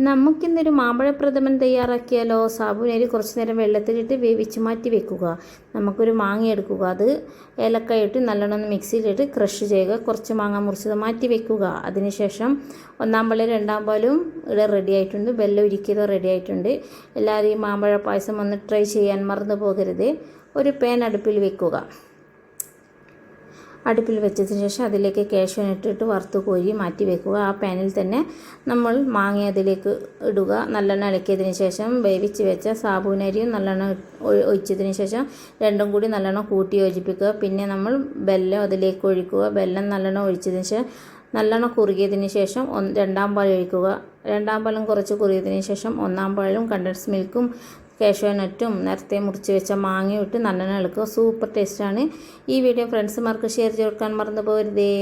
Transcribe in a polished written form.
നമുക്കിന്നൊരു മാമ്പഴപ്രഥമൻ തയ്യാറാക്കിയാലോ. സാബുനരി കുറച്ച് നേരം വെള്ളത്തിലിട്ട് വേവിച്ച് മാറ്റി വെക്കുക. നമുക്കൊരു മാങ്ങ എടുക്കുക, അത് ഏലക്കായ ഇട്ട് നല്ലോണം മിക്സിയിലിട്ട് ക്രഷ് ചെയ്യുക. കുറച്ച് മാങ്ങ മുറിച്ചത് മാറ്റി വെക്കുക. അതിനുശേഷം ഒന്നാം പാലും രണ്ടാം പാലും ഇവിടെ റെഡി ആയിട്ടുണ്ട്. വെല്ലം ഉരുക്കിയത് റെഡി ആയിട്ടുണ്ട്. എല്ലാവരും ഈ മാമ്പഴ പായസം ഒന്ന് ട്രൈ ചെയ്യാൻ മറന്നു പോകരുത്. ഒരു പാൻ അടുപ്പിൽ വെക്കുക. അടുപ്പിൽ വെച്ചതിന് ശേഷം അതിലേക്ക് കാഷ്യൂ ഇട്ടിട്ട് വറുത്ത് കോരി മാറ്റി വെക്കുക. ആ പാനിൽ തന്നെ നമ്മൾ മാങ്ങ അതിലേക്ക് ഇടുക. നല്ലെണ്ണ ഇളക്കിയതിന് ശേഷം വേവിച്ച് വെച്ച സാബുനരിയും നല്ലെണ്ണ ഒഴിച്ചതിന് ശേഷം രണ്ടും കൂടി നല്ലെണ്ണ കൂട്ടി യോജിപ്പിക്കുക. പിന്നെ നമ്മൾ വെല്ലം അതിലേക്ക് ഒഴിക്കുക. വെല്ലം നല്ലെണ്ണ ഒഴിച്ചതിന് ശേഷം നല്ലെണ്ണ കുറുകിയതിന് ശേഷം രണ്ടാം പാൽ ഒഴിക്കുക. രണ്ടാം പാലും കുറച്ച് കുറുകിയതിന് ശേഷം ഒന്നാം പാലും കണ്ടൻസ് മിൽക്കും കാഷ്യൂനട്ടും നേരത്തെ മുറിച്ച് വെച്ച മാങ്ങയും ഇട്ട് നല്ലെണ്ണ ഇളക്കുക. സൂപ്പർ ടേസ്റ്റാണ്. ഈ വീഡിയോ ഫ്രണ്ട്സുമാർക്ക് ഷെയർ ചെയ്ത് കൊടുക്കാൻ മറന്നു പോകരുതേ.